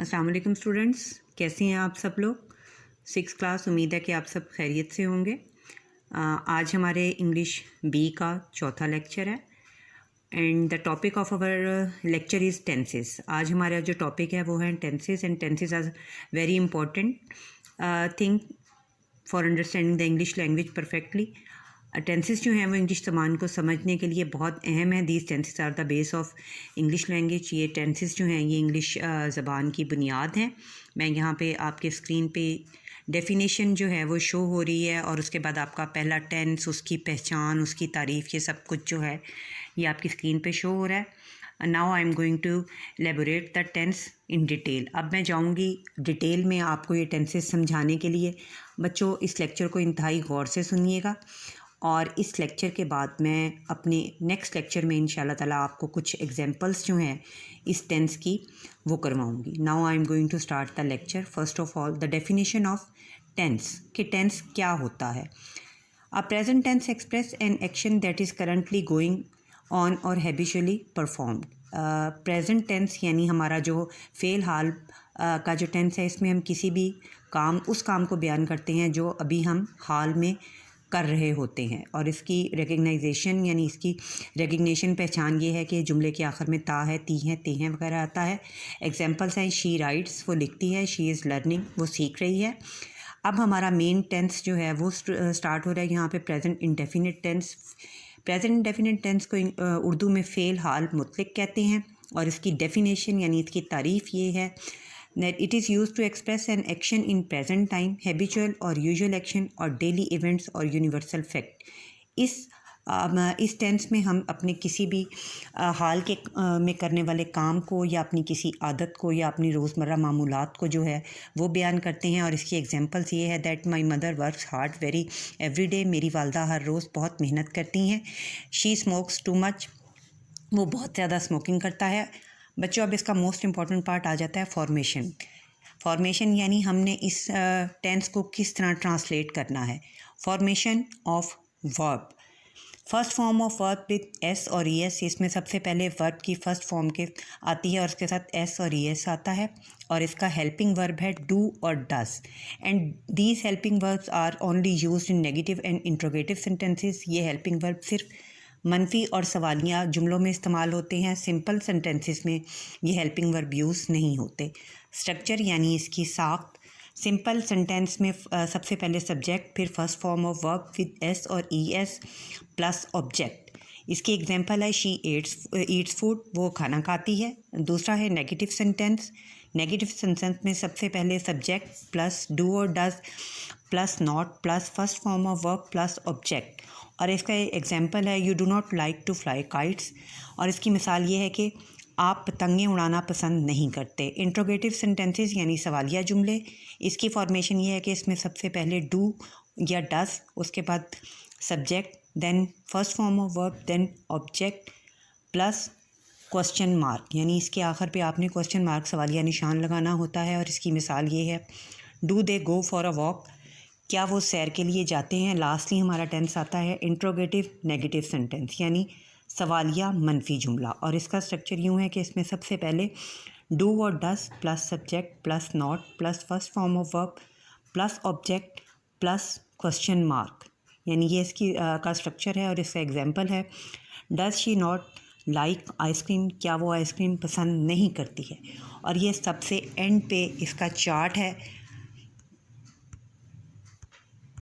अस्सलाम वालेकुम स्टूडेंट्स, कैसे हैं आप सब लोग। 6th क्लास, उम्मीद है कि आप सब खैरियत से होंगे। आज हमारे इंग्लिश बी का चौथा लेक्चर है and the topic of our lecture is tenses. आज हमारा जो टॉपिक है वो है tenses and tenses are very important thing for understanding the English language perfectly. Tenses जो हैं वो इंग्लिश ज़बान को समझने के लिए बहुत अहम है। These tenses are the base of English language. ये टेंसेस जो हैं ये इंग्लिश ज़बान की बुनियाद हैं। मैं यहाँ पे आपके स्क्रीन पे डेफिनेशन जो है वो शो हो रही है और उसके बाद आपका पहला टेंस, उसकी पहचान, उसकी तारीफ़, ये सब कुछ जो है ये आपकी स्क्रीन पे शो हो रहा है। Now I am going to elaborate the tense in detail. अब मैं जाऊँगी डिटेल में आपको ये टेंसेस समझाने के लिए। बच्चों, इस लेक्चर को इंतहाई गौर से सुनिएगा और इस लेक्चर के बाद मैं अपने नेक्स्ट लेक्चर में इंशाल्लाह ताला आपको कुछ एग्जांपल्स जो हैं इस टेंस की वो करवाऊंगी। Now I am going to start the lecture. First of all the definition of tense, कि टेंस क्या होता है। A present tense express an action that is currently going on और हैबिचुअली परफॉर्म्ड। प्रेजेंट टेंस यानी हमारा जो fail हाल का जो टेंस है, इसमें हम किसी भी काम, उस काम को बयान करते हैं जो अभी हम हाल में कर रहे होते हैं। और इसकी रिकग्नाइजेशन यानी इसकी रिकग्निशन पहचान ये है कि जुमले के आखिर में ता है, ती है, ते हैं वगैरह आता है। एग्जांपल्स हैं शी राइट्स, वो लिखती है, शी इज़ लर्निंग, वो सीख रही है। अब हमारा मेन टेंस जो है वो स्टार्ट हो रहा है यहाँ पे present indefinite tense. Present indefinite tense को उर्दू में फ़ेल हाल मुतलक कहते हैं और इसकी डेफिनेशन यानी इसकी तारीफ़ ये है that it is used to express an action in present time, habitual or usual action or daily events or universal fact। इस टेंस में हम अपने किसी भी हाल के में करने वाले काम को या अपनी किसी आदत को या अपनी रोज़मर्रा मामूलात को जो है वो बयान करते हैं। और इसकी एग्जांपल्स ये है that my mother works hard very every day, मेरी वालदा हर रोज़ बहुत मेहनत करती हैं। शी स्मोक्स टू मच, वो बहुत ज़्यादा स्मोकिंग करता है। बच्चों, अब इसका मोस्ट इम्पॉर्टेंट पार्ट आ जाता है फॉर्मेशन। फॉर्मेशन यानी हमने इस टेंस को किस तरह ट्रांसलेट करना है। Formation of verb, first form of verb with S और ई एस। इसमें सबसे पहले वर्ब की फर्स्ट फॉर्म के आती है और उसके साथ एस और ई एस आता है और इसका हेल्पिंग वर्ब है डू और does. And these helping verbs are only used in negative and interrogative sentences. ये हेल्पिंग वर्ब सिर्फ मनफी और सवालिया जुमलों में इस्तेमाल होते हैं। सिंपल सेंटेंसेस में ये हेल्पिंग वर्ब यूज़ नहीं होते। स्ट्रक्चर यानी इसकी साख्त, सिंपल सेंटेंस में सबसे पहले सब्जेक्ट, फिर first form of verb with S और ई एस प्लस ऑब्जेक्ट। इसकी एग्जांपल है शी ईट्स फूड, वो खाना खाती है। दूसरा है नेगेटिव सेंटेंस। नेगेटिव सेंटेंस में सबसे पहले सब्जेक्ट प्लस डू और does plus not plus first form of verb plus object. और इसका एग्जांपल है you do not like to fly kites, और इसकी मिसाल ये है कि आप पतंगें उड़ाना पसंद नहीं करते। इंट्रोगेटिव सेंटेंसेस यानी सवालिया जुमले, इसकी फॉर्मेशन ये है कि इसमें सबसे पहले डू या डज, उसके बाद subject, then first form of verb, then object plus question mark, यानी इसके आखिर पे आपने क्वेश्चन मार्क सवालिया निशान लगाना होता है। और इसकी मिसाल ये है do they go for a walk, क्या वो सैर के लिए जाते हैं। लास्टली हमारा टेंस आता है इंट्रोगेटिव नेगेटिव सेंटेंस यानी सवालिया मनफी जुमला, और इसका स्ट्रक्चर यूँ है कि इसमें सबसे पहले डू और does plus subject plus not plus first form of verb plus object plus question mark, यानी ये इसकी का स्ट्रक्चर है। और इसका एग्जांपल है does she not like ice cream, क्या वो आइसक्रीम पसंद नहीं करती है। और ये सबसे एंड पे इसका चार्ट है